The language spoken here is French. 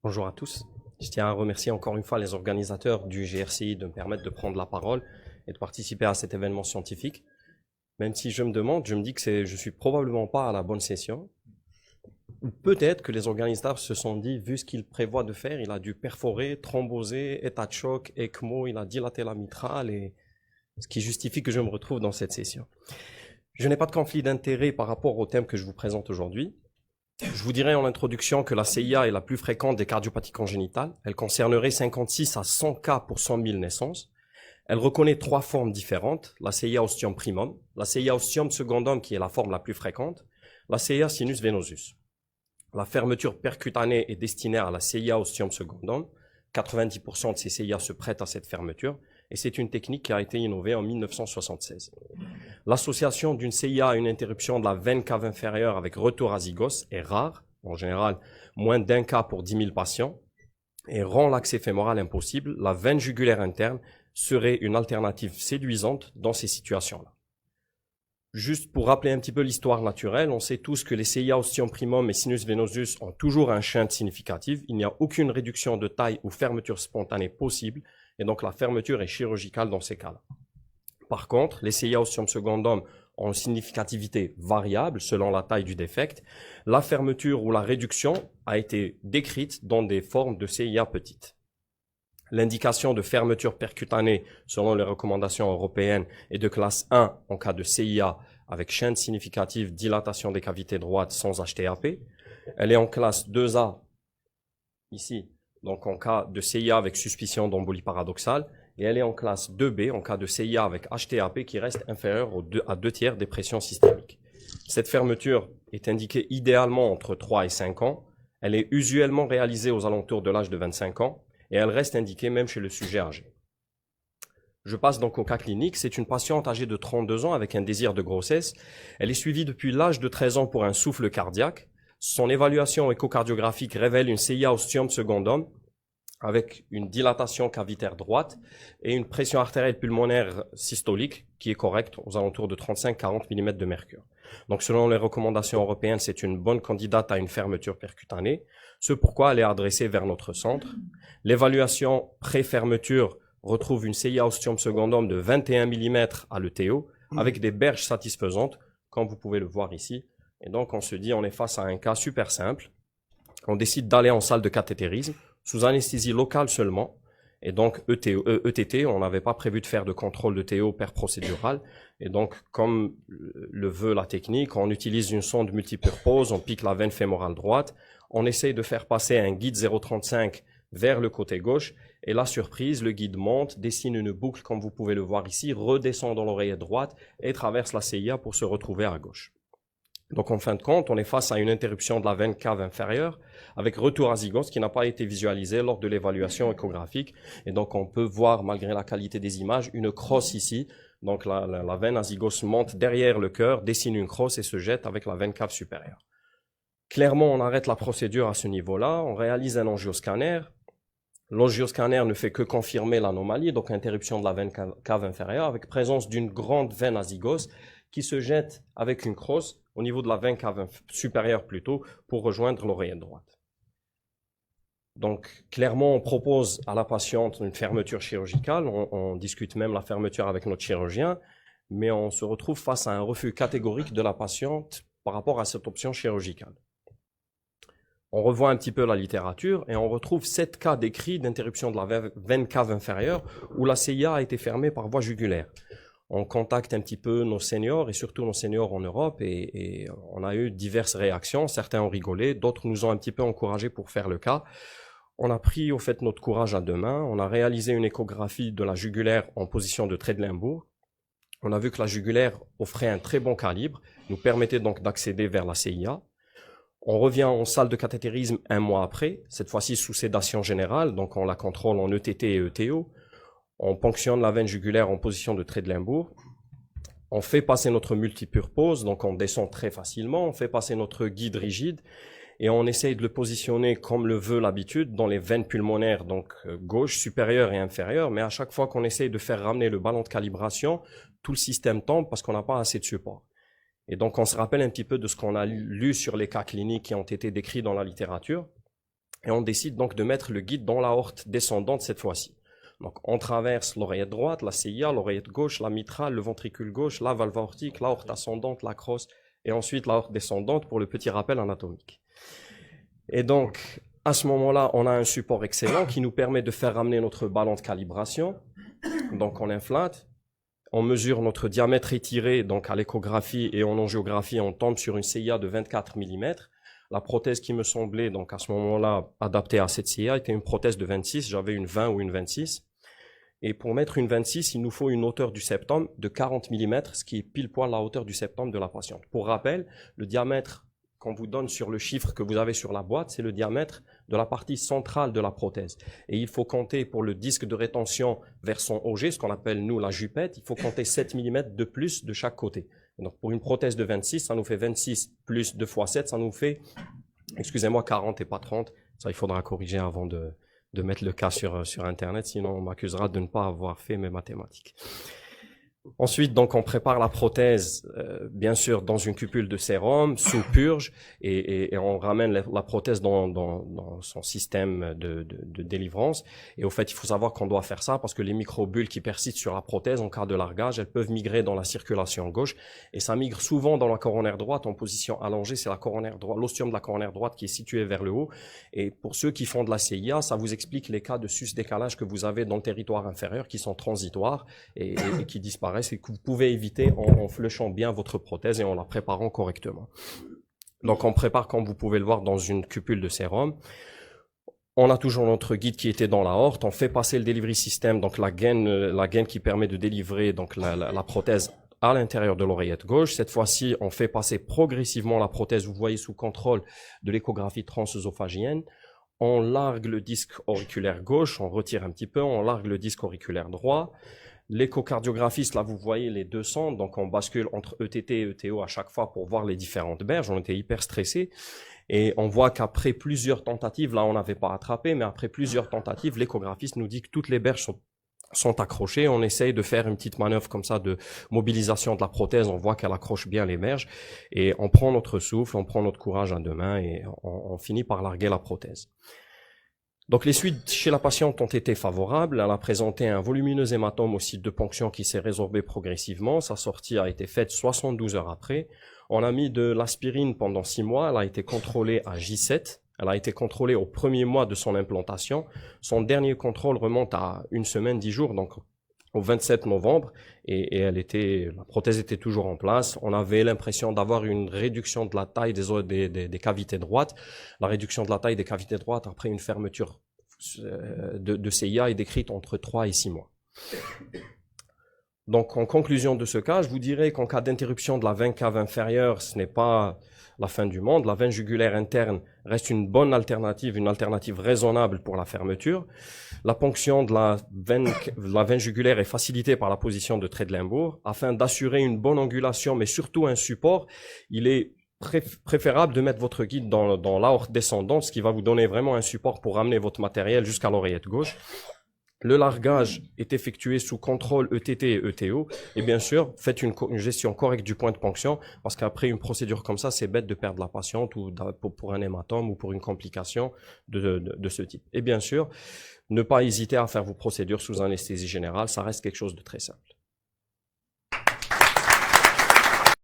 Bonjour à tous. Je tiens à remercier encore une fois les organisateurs du GRCI de me permettre de prendre la parole et de participer à cet événement scientifique. Même si je me dis que je suis probablement pas à la bonne session. Ou peut-être que les organisateurs se sont dit, vu ce qu'il prévoit de faire, il a dû perforer, thromboser, état de choc, ECMO, il a dilaté la mitrale, et ce qui justifie que je me retrouve dans cette session. Je n'ai pas de conflit d'intérêt par rapport au thème que je vous présente aujourd'hui. Je vous dirais en introduction que la CIA est la plus fréquente des cardiopathies congénitales. Elle concernerait 56 à 100 cas pour 100 000 naissances. Elle reconnaît trois formes différentes, la CIA ostium primum, la CIA ostium secundum qui est la forme la plus fréquente, la CIA sinus venosus. La fermeture percutanée est destinée à la CIA ostium secundum. 90% de ces CIA se prêtent à cette fermeture et c'est une technique qui a été innovée en 1976. L'association d'une CIA à une interruption de la veine cave inférieure avec retour à zygos est rare, en général moins d'un cas pour 10 000 patients, et rend l'accès fémoral impossible. La veine jugulaire interne serait une alternative séduisante dans ces situations-là. Juste pour rappeler un petit peu l'histoire naturelle, on sait tous que les CIA ostium primum et sinus venosus ont toujours un shunt significatif. Il n'y a aucune réduction de taille ou fermeture spontanée possible, et donc la fermeture est chirurgicale dans ces cas-là. Par contre, les CIA ostium secundum ont une significativité variable selon la taille du défect. La fermeture ou la réduction a été décrite dans des formes de CIA petites. L'indication de fermeture percutanée, selon les recommandations européennes, est de classe 1 en cas de CIA avec chaîne significative, dilatation des cavités droites sans HTAP. Elle est en classe 2A, ici, donc en cas de CIA avec suspicion d'embolie paradoxale. Et elle est en classe 2B en cas de CIA avec HTAP qui reste inférieur à 2 tiers des pressions systémiques. Cette fermeture est indiquée idéalement entre 3 et 5 ans. Elle est usuellement réalisée aux alentours de l'âge de 25 ans et elle reste indiquée même chez le sujet âgé. Je passe donc au cas clinique. C'est une patiente âgée de 32 ans avec un désir de grossesse. Elle est suivie depuis l'âge de 13 ans pour un souffle cardiaque. Son évaluation échocardiographique révèle une CIA ostium secundum avec une dilatation cavitaire droite et une pression artérielle pulmonaire systolique qui est correcte aux alentours de 35-40 mm de mercure. Donc selon les recommandations européennes, c'est une bonne candidate à une fermeture percutanée, ce pourquoi elle est adressée vers notre centre. L'évaluation pré-fermeture retrouve une CIA ostium secundum de 21 mm à l'ETO avec des berges satisfaisantes, comme vous pouvez le voir ici. Et donc on se dit on est face à un cas super simple. On décide d'aller en salle de cathétérisme sous anesthésie locale seulement, et donc ETT, on n'avait pas prévu de faire de contrôle de TO per procédural, et donc comme le veut la technique, on utilise une sonde multipurpose, on pique la veine fémorale droite, on essaye de faire passer un guide 0,35 vers le côté gauche, et la surprise, le guide monte, dessine une boucle comme vous pouvez le voir ici, redescend dans l'oreillette droite et traverse la CIA pour se retrouver à gauche. Donc en fin de compte, on est face à une interruption de la veine cave inférieure avec retour à zygos qui n'a pas été visualisé lors de l'évaluation échographique. Et donc on peut voir, malgré la qualité des images, une crosse ici. Donc la veine azygos monte derrière le cœur, dessine une crosse et se jette avec la veine cave supérieure. Clairement, on arrête la procédure à ce niveau-là, on réalise un angioscanner. L'angioscanner ne fait que confirmer l'anomalie, donc interruption de la veine cave inférieure avec présence d'une grande veine azygos qui se jette avec une crosse au niveau de la veine cave supérieure plutôt, pour rejoindre l'oreillette droite. Donc, clairement, on propose à la patiente une fermeture chirurgicale, on discute même la fermeture avec notre chirurgien, mais on se retrouve face à un refus catégorique de la patiente par rapport à cette option chirurgicale. On revoit un petit peu la littérature et on retrouve 7 cas décrits d'interruption de la veine cave inférieure où la CIA a été fermée par voie jugulaire. On contacte un petit peu nos seniors et surtout nos seniors en Europe et on a eu diverses réactions. Certains ont rigolé, d'autres nous ont un petit peu encouragés pour faire le cas. On a pris au fait notre courage à deux mains. On a réalisé une échographie de la jugulaire en position de Tredelenburg. On a vu que la jugulaire offrait un très bon calibre, nous permettait donc d'accéder vers la CIA. On revient en salle de cathétérisme un mois après, cette fois-ci sous sédation générale, donc on la contrôle en ETT et ETO. On ponctionne la veine jugulaire en position de Tredelenburg. On fait passer notre multipurpose, donc on descend très facilement. On fait passer notre guide rigide et on essaye de le positionner comme le veut l'habitude dans les veines pulmonaires, donc gauche, supérieure et inférieure. Mais à chaque fois qu'on essaye de faire ramener le ballon de calibration, tout le système tombe parce qu'on n'a pas assez de support. Et donc on se rappelle un petit peu de ce qu'on a lu sur les cas cliniques qui ont été décrits dans la littérature. et on décide donc de mettre le guide dans l'aorte descendante cette fois-ci. Donc, on traverse l'oreillette droite, la CIA, l'oreillette gauche, la mitrale, le ventricule gauche, la valve aortique, l'aorte ascendante, la crosse, et ensuite l'aorte descendante pour le petit rappel anatomique. Et donc, à ce moment-là, on a un support excellent qui nous permet de faire ramener notre ballon de calibration. Donc, on inflate, on mesure notre diamètre étiré, donc à l'échographie et en angiographie, on tombe sur une CIA de 24 mm. La prothèse qui me semblait, donc à ce moment-là, adaptée à cette CIA, était une prothèse de 26, j'avais une 20 ou une 26. Et pour mettre une 26, il nous faut une hauteur du septum de 40 mm, ce qui est pile poil la hauteur du septum de la patiente. Pour rappel, le diamètre qu'on vous donne sur le chiffre que vous avez sur la boîte, c'est le diamètre de la partie centrale de la prothèse. Et il faut compter pour le disque de rétention vers son OG, ce qu'on appelle nous la jupette, il faut compter 7 mm de plus de chaque côté. Donc pour une prothèse de 26, ça nous fait 26 plus 2 fois 7, ça nous fait, excusez-moi, 40 et pas 30. Ça, il faudra corriger avant de mettre le cas sur Internet, sinon on m'accusera de ne pas avoir fait mes mathématiques. Ensuite, donc, on prépare la prothèse, bien sûr, dans une cupule de sérum, sous purge, et on ramène la prothèse dans son système de délivrance. Et au fait, il faut savoir qu'on doit faire ça parce que les microbules qui persistent sur la prothèse en cas de largage, elles peuvent migrer dans la circulation gauche, et ça migre souvent dans la coronaire droite en position allongée. C'est la coronaire droite, l'ostium de la coronaire droite qui est situé vers le haut. Et pour ceux qui font de la CIA, ça vous explique les cas de sus-décalage que vous avez dans le territoire inférieur qui sont transitoires et qui disparaissent, et que vous pouvez éviter en flushant bien votre prothèse et en la préparant correctement. Donc on prépare, comme vous pouvez le voir, dans une cupule de sérum. On a toujours notre guide qui était dans l'aorte. On fait passer le delivery system, donc la gaine qui permet de délivrer donc la prothèse à l'intérieur de l'oreillette gauche. Cette fois-ci, on fait passer progressivement la prothèse, vous voyez, sous contrôle de l'échographie transœsophagienne. On largue le disque auriculaire gauche, on retire un petit peu, on largue le disque auriculaire droit. L'échocardiographiste, là, vous voyez les deux sondes, donc on bascule entre ETT et ETO à chaque fois pour voir les différentes berges. On était hyper stressés et on voit qu'après plusieurs tentatives, là, on n'avait pas attrapé, mais après plusieurs tentatives, l'échographiste nous dit que toutes les berges sont accrochées. On essaye de faire une petite manœuvre comme ça de mobilisation de la prothèse. On voit qu'elle accroche bien les berges et on prend notre souffle, on prend notre courage à deux mains et on finit par larguer la prothèse. Donc les suites chez la patiente ont été favorables. Elle a présenté un volumineux hématome au site de ponction qui s'est résorbé progressivement. Sa sortie a été faite 72 heures après. On a mis de l'aspirine pendant 6 mois. Elle a été contrôlée à J7. Elle a été contrôlée au premier mois de son implantation. Son dernier contrôle remonte à 1 semaine, 10 jours, donc au 27 novembre, et la prothèse était toujours en place. On avait l'impression d'avoir une réduction de la taille des cavités droites. La réduction de la taille des cavités droites après une fermeture de CIA est décrite entre 3 et 6 mois. Donc, en conclusion de ce cas, je vous dirais qu'en cas d'interruption de la veine cave inférieure, ce n'est pas la fin du monde. La veine jugulaire interne reste une bonne alternative, une alternative raisonnable pour la fermeture. La ponction de la veine jugulaire est facilitée par la position de Treidlimbourg. Afin d'assurer une bonne angulation, mais surtout un support, il est préférable de mettre votre guide dans l'aorte descendante, ce qui va vous donner vraiment un support pour ramener votre matériel jusqu'à l'oreillette gauche. Le largage est effectué sous contrôle ETT et ETO. Et bien sûr, faites une gestion correcte du point de ponction, parce qu'après une procédure comme ça, c'est bête de perdre la patiente ou pour un hématome ou pour une complication de ce type. Et bien sûr, ne pas hésiter à faire vos procédures sous anesthésie générale, ça reste quelque chose de très simple.